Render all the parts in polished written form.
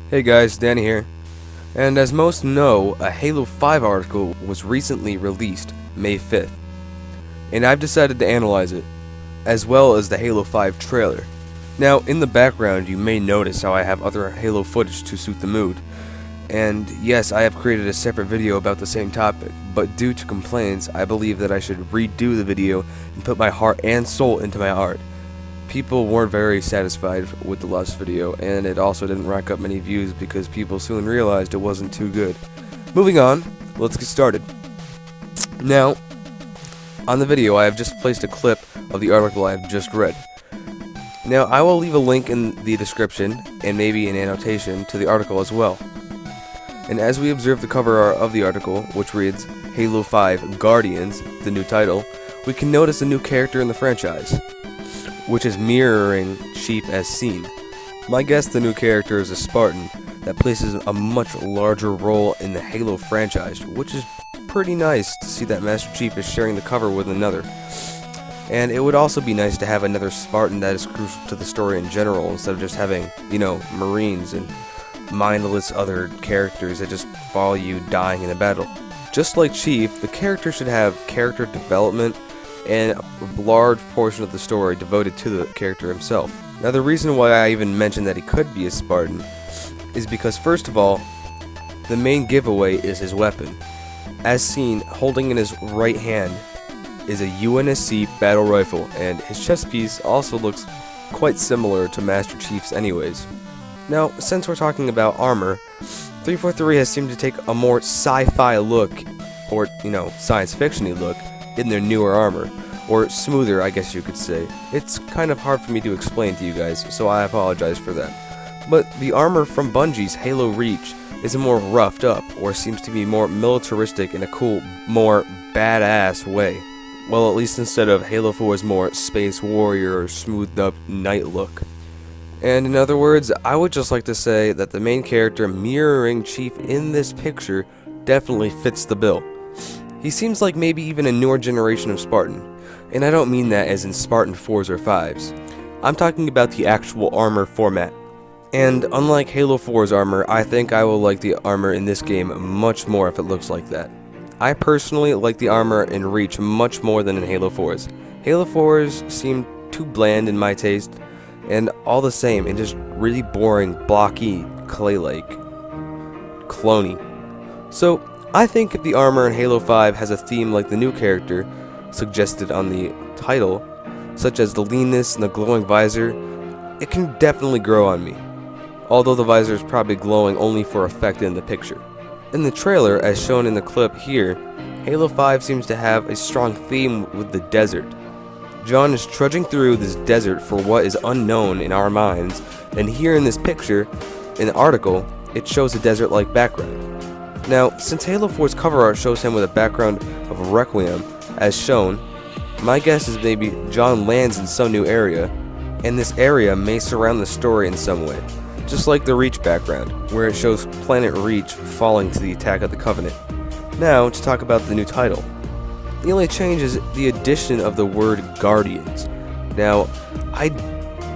Hey guys, Danny here. And as most know, a Halo 5 article was recently released, May 5th. And I've decided to analyze it, as well as the Halo 5 trailer. Now, in the background you may notice how I have other Halo footage to suit the mood. And yes, I have created a separate video about the same topic, but due to complaints, I believe that I should redo the video and put my heart and soul into my art. People weren't very satisfied with the last video, and it also didn't rack up many views because people soon realized it wasn't too good. Moving on, let's get started. Now, on the video I have just placed a clip of the article I have just read. Now, I will leave a link in the description, and maybe an annotation, to the article as well. And as we observe the cover art of the article, which reads, Halo 5 Guardians, the new title, we can notice a new character in the franchise, which is mirroring Chief as seen. My guess the new character is a Spartan that places a much larger role in the Halo franchise, which is pretty nice to see that Master Chief is sharing the cover with another. And it would also be nice to have another Spartan that is crucial to the story in general, instead of just having, Marines and mindless other characters that just follow you dying in a battle. Just like Chief, the character should have character development and a large portion of the story devoted to the character himself. Now, the reason why I even mentioned that he could be a Spartan is because, first of all, the main giveaway is his weapon. As seen, holding in his right hand is a UNSC battle rifle, and his chest piece also looks quite similar to Master Chief's anyways. Now, since we're talking about armor, 343 has seemed to take a more sci-fi look, or, science fiction-y look, in their newer armor, or smoother, I guess you could say. It's kind of hard for me to explain to you guys, so I apologize for that. But the armor from Bungie's Halo Reach is a more roughed up, or seems to be more militaristic in a cool, more badass way. Well, at least instead of Halo 4's more space warrior or smoothed up knight look. And in other words, I would just like to say that the main character mirroring Chief in this picture definitely fits the bill. He seems like maybe even a newer generation of Spartan, and I don't mean that as in Spartan 4s or 5s. I'm talking about the actual armor format. And unlike Halo 4's armor, I think I will like the armor in this game much more if it looks like that. I personally like the armor in Reach much more than in Halo 4's. Halo 4's seem too bland in my taste, and all the same, and just really boring, blocky, clay-like, cloney. So, I think if the armor in Halo 5 has a theme like the new character suggested on the title, such as the leanness and the glowing visor, it can definitely grow on me. Although the visor is probably glowing only for effect in the picture. In the trailer, as shown in the clip here, Halo 5 seems to have a strong theme with the desert. John is trudging through this desert for what is unknown in our minds, and here in this picture, in the article, it shows a desert-like background. Now, since Halo 4's cover art shows him with a background of Requiem, as shown, my guess is maybe John lands in some new area, and this area may surround the story in some way, just like the Reach background, where it shows Planet Reach falling to the attack of the Covenant. Now, to talk about the new title. The only change is the addition of the word Guardians. Now, I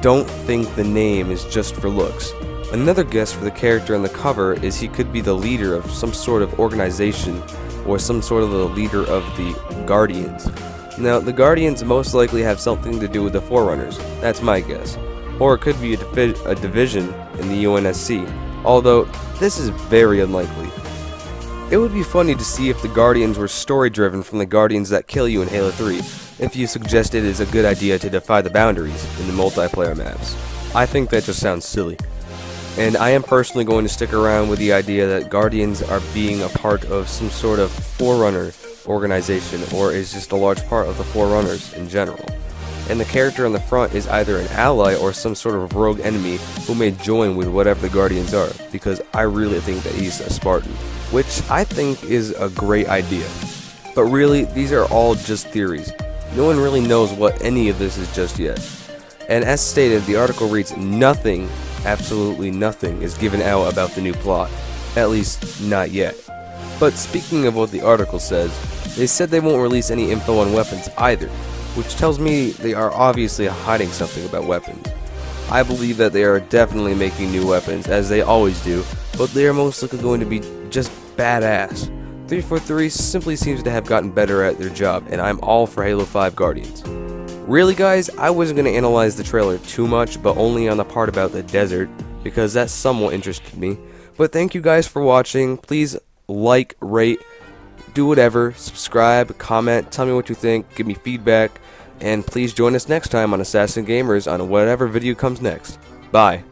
don't think the name is just for looks. Another guess for the character on the cover is he could be the leader of some sort of organization, or some sort of the leader of the Guardians. Now, the Guardians most likely have something to do with the Forerunners, that's my guess. Or it could be a division in the UNSC, although this is very unlikely. It would be funny to see if the Guardians were story-driven from the Guardians that kill you in Halo 3, if you suggest it is a good idea to defy the boundaries in the multiplayer maps. I think that just sounds silly. And I am personally going to stick around with the idea that Guardians are being a part of some sort of Forerunner organization, or is just a large part of the Forerunners in general. And the character on the front is either an ally or some sort of rogue enemy who may join with whatever the Guardians are, because I really think that he's a Spartan, which I think is a great idea. But really, these are all just theories. No one really knows what any of this is just yet. And as stated, the article reads, nothing, absolutely nothing, is given out about the new plot. At least, not yet. But speaking of what the article says, they said they won't release any info on weapons either, which tells me they are obviously hiding something about weapons. I believe that they are definitely making new weapons, as they always do, but they are most likely going to be just badass. 343 simply seems to have gotten better at their job, and I'm all for Halo 5 Guardians. Really guys, I wasn't going to analyze the trailer too much, but only on the part about the desert, because that somewhat interested me. But thank you guys for watching. Please like, rate, do whatever, subscribe, comment, tell me what you think, give me feedback, and please join us next time on Assassin Gamers on whatever video comes next. Bye.